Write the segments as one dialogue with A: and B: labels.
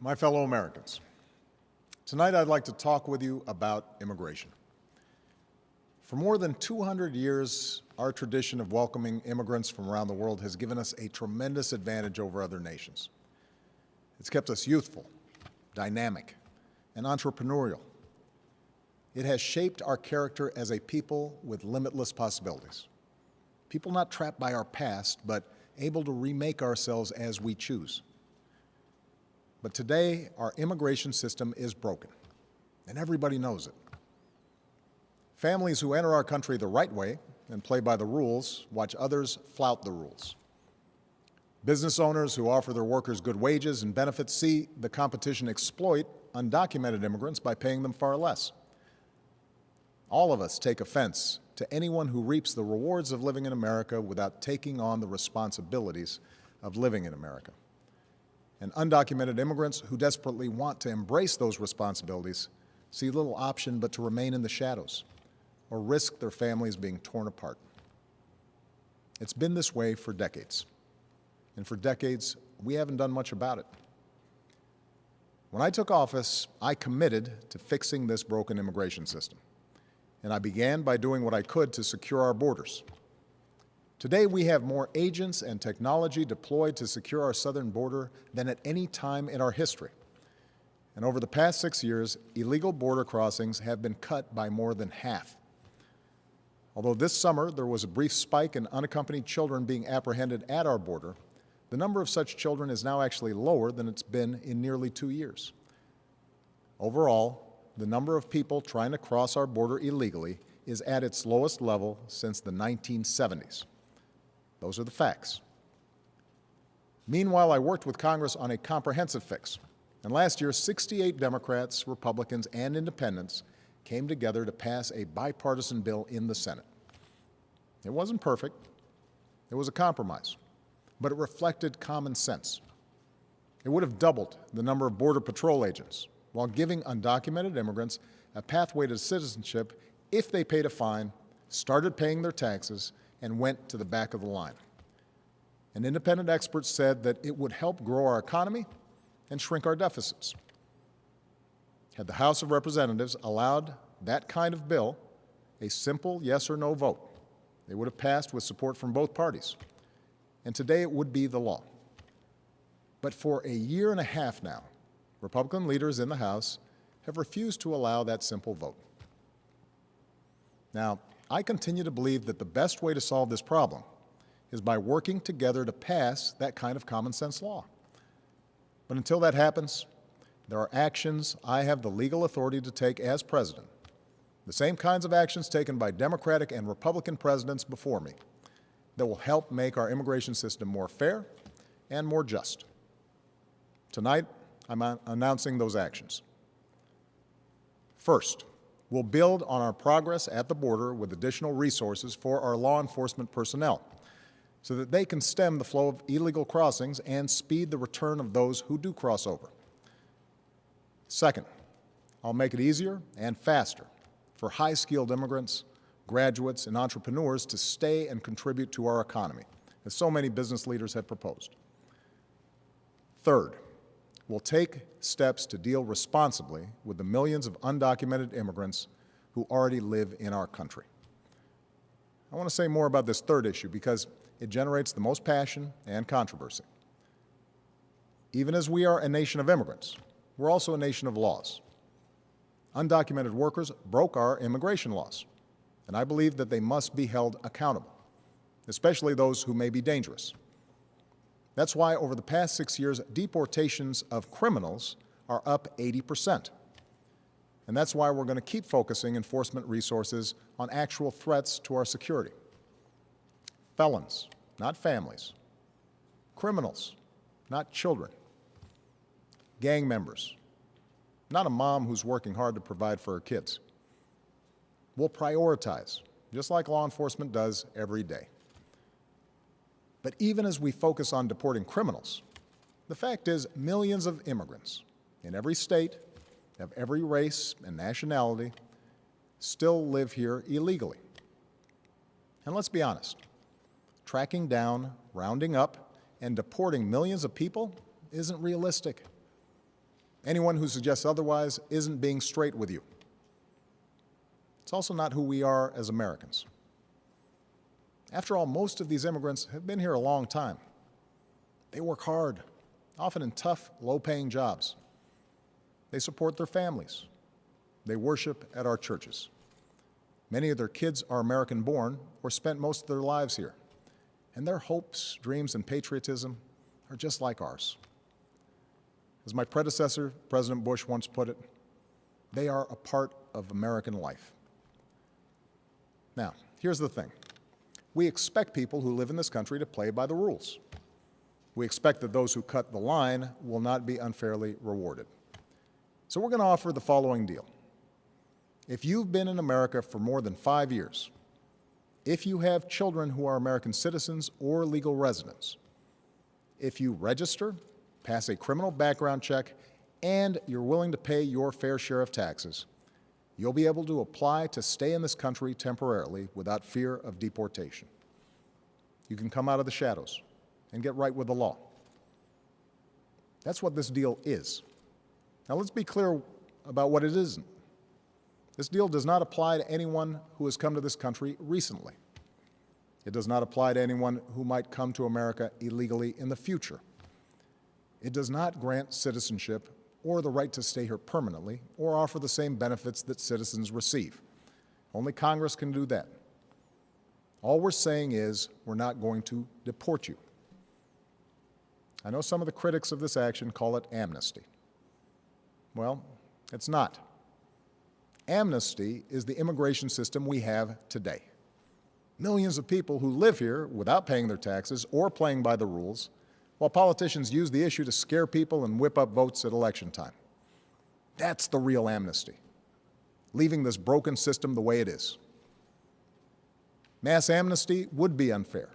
A: My fellow Americans, tonight I'd like to talk with you about immigration. For more than 200 years, our tradition of welcoming immigrants from around the world has given us a tremendous advantage over other nations. It's kept us youthful, dynamic, and entrepreneurial. It has shaped our character as a people with limitless possibilities. People not trapped by our past, but able to remake ourselves as we choose. But today, our immigration system is broken, and everybody knows it. Families who enter our country the right way and play by the rules watch others flout the rules. Business owners who offer their workers good wages and benefits see the competition exploit undocumented immigrants by paying them far less. All of us take offense to anyone who reaps the rewards of living in America without taking on the responsibilities of living in America. And undocumented immigrants who desperately want to embrace those responsibilities see little option but to remain in the shadows or risk their families being torn apart. It's been this way for decades. And for decades, we haven't done much about it. When I took office, I committed to fixing this broken immigration system. And I began by doing what I could to secure our borders. Today, we have more agents and technology deployed to secure our southern border than at any time in our history. And over the past 6 years, illegal border crossings have been cut by more than half. Although this summer there was a brief spike in unaccompanied children being apprehended at our border, the number of such children is now actually lower than it's been in nearly 2 years. Overall, the number of people trying to cross our border illegally is at its lowest level since the 1970s. Those are the facts. Meanwhile, I worked with Congress on a comprehensive fix. And last year, 68 Democrats, Republicans, and independents came together to pass a bipartisan bill in the Senate. It wasn't perfect. It was a compromise. But it reflected common sense. It would have doubled the number of Border Patrol agents while giving undocumented immigrants a pathway to citizenship if they paid a fine, started paying their taxes, and went to the back of the line. And independent experts said that it would help grow our economy and shrink our deficits. Had the House of Representatives allowed that kind of bill a simple yes or no vote, it would have passed with support from both parties. And today it would be the law. But for a year and a half now, Republican leaders in the House have refused to allow that simple vote. Now, I continue to believe that the best way to solve this problem is by working together to pass that kind of common sense law. But until that happens, there are actions I have the legal authority to take as president, the same kinds of actions taken by Democratic and Republican presidents before me, that will help make our immigration system more fair and more just. Tonight, I'm announcing those actions. First, we'll build on our progress at the border with additional resources for our law enforcement personnel so that they can stem the flow of illegal crossings and speed the return of those who do cross over. Second, I'll make it easier and faster for high-skilled immigrants, graduates, and entrepreneurs to stay and contribute to our economy, as so many business leaders have proposed. Third, we'll take steps to deal responsibly with the millions of undocumented immigrants who already live in our country. I want to say more about this third issue because it generates the most passion and controversy. Even as we are a nation of immigrants, we're also a nation of laws. Undocumented workers broke our immigration laws, and I believe that they must be held accountable, especially those who may be dangerous. That's why over the past 6 years, deportations of criminals are up 80%. And that's why we're going to keep focusing enforcement resources on actual threats to our security. Felons, not families. Criminals, not children. Gang members, not a mom who's working hard to provide for her kids. We'll prioritize, just like law enforcement does every day. But even as we focus on deporting criminals, the fact is millions of immigrants in every state, of every race and nationality, still live here illegally. And let's be honest, tracking down, rounding up, and deporting millions of people isn't realistic. Anyone who suggests otherwise isn't being straight with you. It's also not who we are as Americans. After all, most of these immigrants have been here a long time. They work hard, often in tough, low-paying jobs. They support their families. They worship at our churches. Many of their kids are American-born or spent most of their lives here, and their hopes, dreams, and patriotism are just like ours. As my predecessor, President Bush, once put it, they are a part of American life. Now, here's the thing. We expect people who live in this country to play by the rules. We expect that those who cut the line will not be unfairly rewarded. So we're going to offer the following deal. If you've been in America for more than 5 years, if you have children who are American citizens or legal residents, if you register, pass a criminal background check, and you're willing to pay your fair share of taxes, you'll be able to apply to stay in this country temporarily without fear of deportation. You can come out of the shadows and get right with the law. That's what this deal is. Now let's be clear about what it isn't. This deal does not apply to anyone who has come to this country recently. It does not apply to anyone who might come to America illegally in the future. It does not grant citizenship or the right to stay here permanently or offer the same benefits that citizens receive. Only Congress can do that. All we're saying is we're not going to deport you. I know some of the critics of this action call it amnesty. Well, it's not. Amnesty is the immigration system we have today. Millions of people who live here without paying their taxes or playing by the rules, while politicians use the issue to scare people and whip up votes at election time. That's the real amnesty, leaving this broken system the way it is. Mass amnesty would be unfair.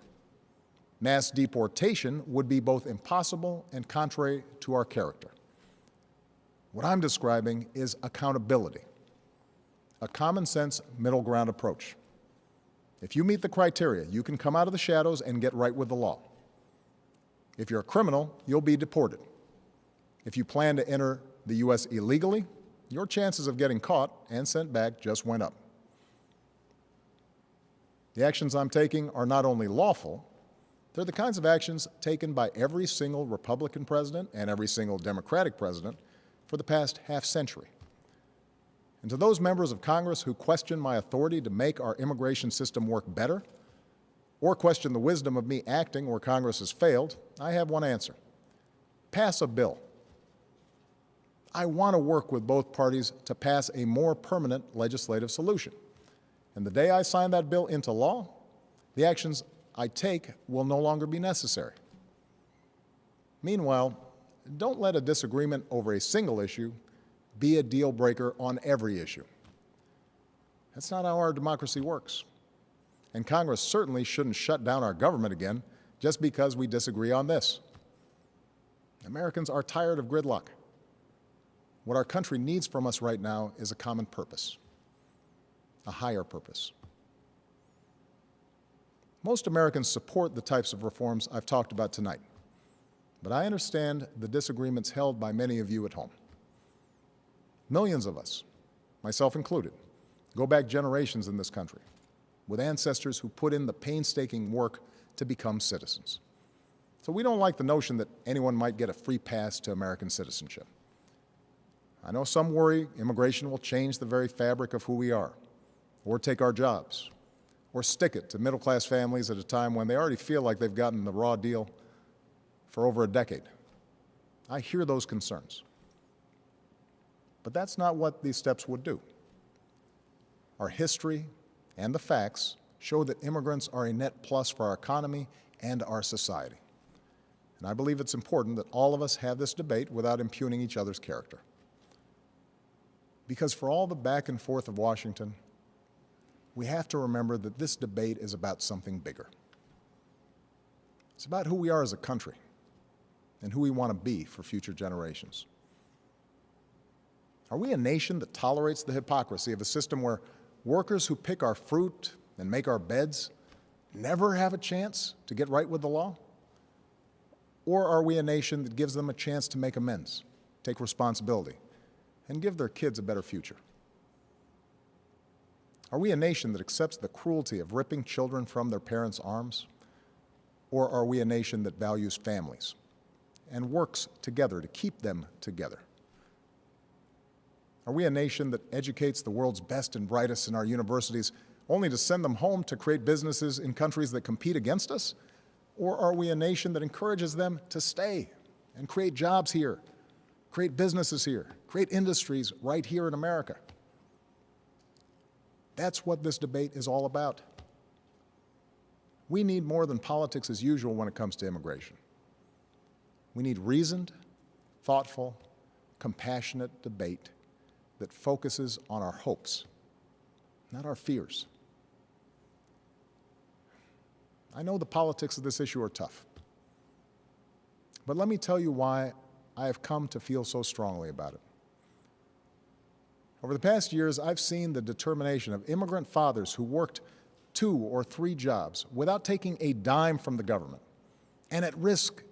A: Mass deportation would be both impossible and contrary to our character. What I'm describing is accountability, a common-sense middle ground approach. If you meet the criteria, you can come out of the shadows and get right with the law. If you're a criminal, you'll be deported. If you plan to enter the U.S. illegally, your chances of getting caught and sent back just went up. The actions I'm taking are not only lawful, they're the kinds of actions taken by every single Republican president and every single Democratic president for the past half-century. And to those members of Congress who question my authority to make our immigration system work better, or question the wisdom of me acting where Congress has failed, I have one answer. Pass a bill. I want to work with both parties to pass a more permanent legislative solution. And the day I sign that bill into law, the actions I take will no longer be necessary. Meanwhile, don't let a disagreement over a single issue be a deal breaker on every issue. That's not how our democracy works. And Congress certainly shouldn't shut down our government again just because we disagree on this. Americans are tired of gridlock. What our country needs from us right now is a common purpose, a higher purpose. Most Americans support the types of reforms I've talked about tonight, but I understand the disagreements held by many of you at home. Millions of us, myself included, go back generations in this country with ancestors who put in the painstaking work to become citizens. So we don't like the notion that anyone might get a free pass to American citizenship. I know some worry immigration will change the very fabric of who we are, or take our jobs, or stick it to middle-class families at a time when they already feel like they've gotten the raw deal for over a decade. I hear those concerns. But that's not what these steps would do. Our history and the facts show that immigrants are a net plus for our economy and our society. And I believe it's important that all of us have this debate without impugning each other's character. Because for all the back and forth of Washington, we have to remember that this debate is about something bigger. It's about who we are as a country and who we want to be for future generations. Are we a nation that tolerates the hypocrisy of a system where workers who pick our fruit and make our beds never have a chance to get right with the law? Or are we a nation that gives them a chance to make amends, take responsibility, and give their kids a better future? Are we a nation that accepts the cruelty of ripping children from their parents' arms? Or are we a nation that values families and works together to keep them together? Are we a nation that educates the world's best and brightest in our universities only to send them home to create businesses in countries that compete against us? Or are we a nation that encourages them to stay and create jobs here, create businesses here, create industries right here in America? That's what this debate is all about. We need more than politics as usual when it comes to immigration. We need reasoned, thoughtful, compassionate debate that focuses on our hopes, not our fears. I know the politics of this issue are tough, but let me tell you why I have come to feel so strongly about it. Over the past years, I've seen the determination of immigrant fathers who worked 2 or 3 jobs without taking a dime from the government and at risk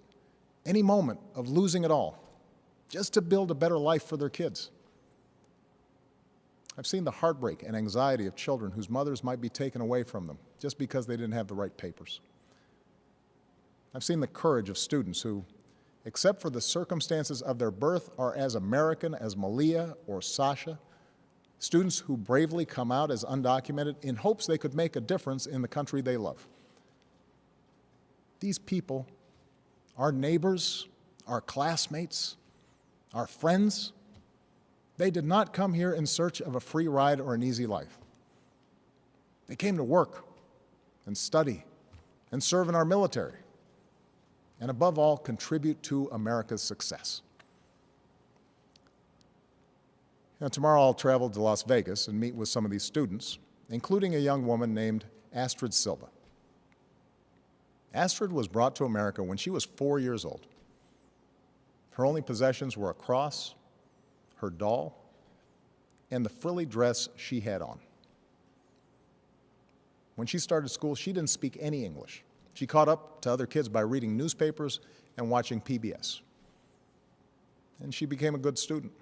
A: any moment of losing it all just to build a better life for their kids. I've seen the heartbreak and anxiety of children whose mothers might be taken away from them just because they didn't have the right papers. I've seen the courage of students who, except for the circumstances of their birth, are as American as Malia or Sasha, students who bravely come out as undocumented in hopes they could make a difference in the country they love. These people, our neighbors, our classmates, our friends, they did not come here in search of a free ride or an easy life. They came to work and study and serve in our military, and above all, contribute to America's success. Now, tomorrow I'll travel to Las Vegas and meet with some of these students, including a young woman named Astrid Silva. Astrid was brought to America when she was 4 years old. Her only possessions were a cross, her doll, and the frilly dress she had on. When she started school, she didn't speak any English. She caught up to other kids by reading newspapers and watching PBS. And she became a good student.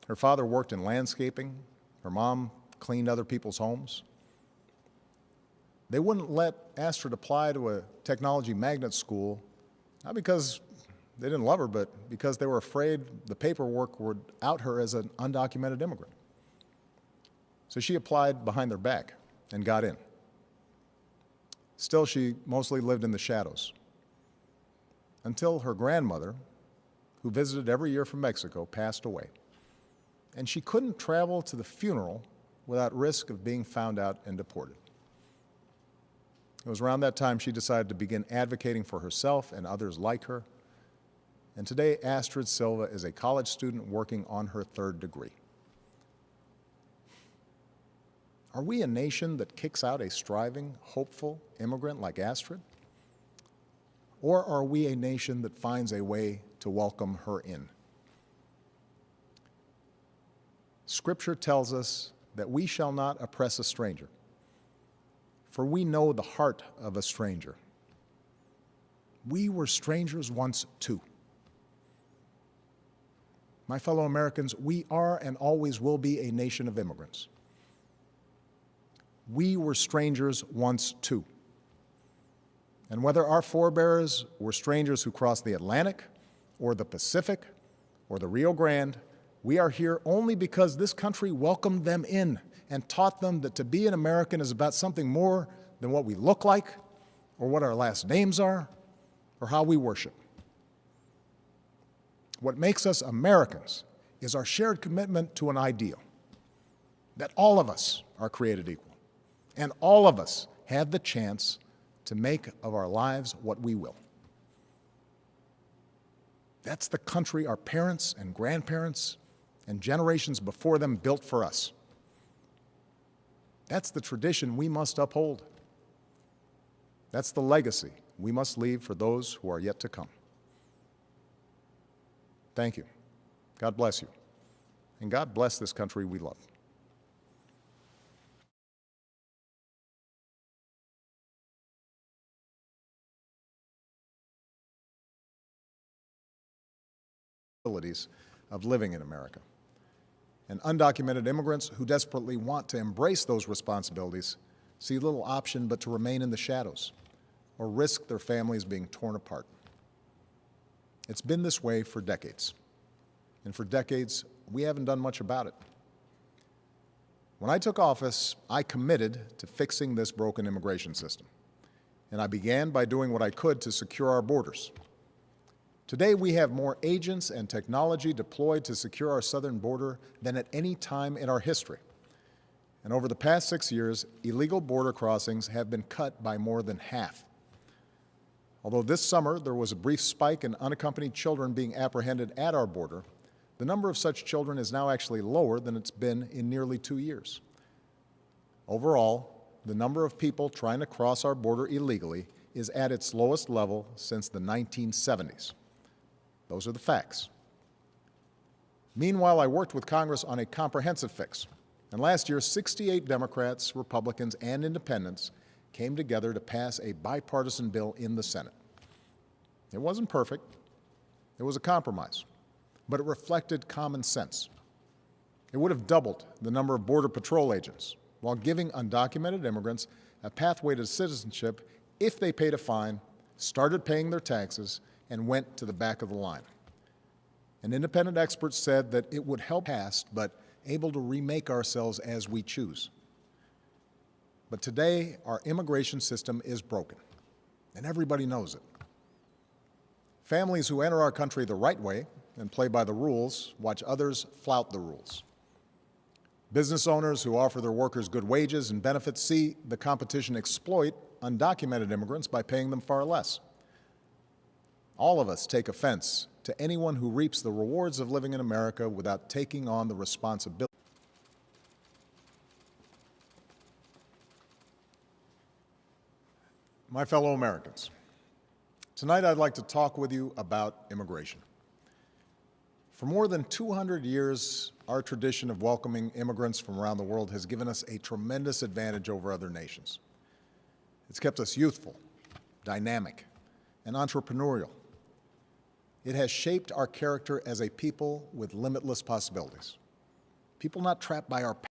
A: Her father worked in landscaping. Her mom cleaned other people's homes. They wouldn't let Astrid apply to a technology magnet school, not because they didn't love her, but because they were afraid the paperwork would out her as an undocumented immigrant. So she applied behind their back and got in. Still, she mostly lived in the shadows until her grandmother, who visited every year from Mexico, passed away. And she couldn't travel to the funeral without risk of being found out and deported. It was around that time she decided to begin advocating for herself and others like her. And today, Astrid Silva is a college student working on her 3rd degree. Are we a nation that kicks out a striving, hopeful immigrant like Astrid? Or are we a nation that finds a way to welcome her in? Scripture tells us that we shall not oppress a stranger, for we know the heart of a stranger. We were strangers once too. My fellow Americans, we are and always will be a nation of immigrants. We were strangers once too. And whether our forebears were strangers who crossed the Atlantic or the Pacific or the Rio Grande, we are here only because this country welcomed them in and taught them that to be an American is about something more than what we look like or what our last names are or how we worship. What makes us Americans is our shared commitment to an ideal, that all of us are created equal, and all of us have the chance to make of our lives what we will. That's the country our parents and grandparents and generations before them built for us. That's the tradition we must uphold. That's the legacy we must leave for those who are yet to come. Thank you. God bless you. And God bless this country we love. responsibilities of living in America. And undocumented immigrants who desperately want to embrace those responsibilities see little option but to remain in the shadows or risk their families being torn apart. It's been this way for decades. And for decades, we haven't done much about it. When I took office, I committed to fixing this broken immigration system. And I began by doing what I could to secure our borders. Today, we have more agents and technology deployed to secure our southern border than at any time in our history. And over the past 6 years, illegal border crossings have been cut by more than half. Although this summer there was a brief spike in unaccompanied children being apprehended at our border, the number of such children is now actually lower than it's been in nearly 2 years. Overall, the number of people trying to cross our border illegally is at its lowest level since the 1970s. Those are the facts. Meanwhile, I worked with Congress on a comprehensive fix. And last year, 68 Democrats, Republicans, and independents came together to pass a bipartisan bill in the Senate. It wasn't perfect. It was a compromise. But it reflected common sense. It would have doubled the number of Border Patrol agents while giving undocumented immigrants a pathway to citizenship if they paid a fine, started paying their taxes, and went to the back of the line. And independent experts said that it would help past, but able to remake ourselves as we choose. But today, our immigration system is broken, and everybody knows it. Families who enter our country the right way and play by the rules watch others flout the rules. Business owners who offer their workers good wages and benefits see the competition exploit undocumented immigrants by paying them far less. All of us take offense to anyone who reaps the rewards of living in America without taking on the responsibility. My fellow Americans, tonight I'd like to talk with you about immigration. For more than 200 years, our tradition of welcoming immigrants from around the world has given us a tremendous advantage over other nations. It's kept us youthful, dynamic, and entrepreneurial. It has shaped our character as a people with limitless possibilities. People not trapped by our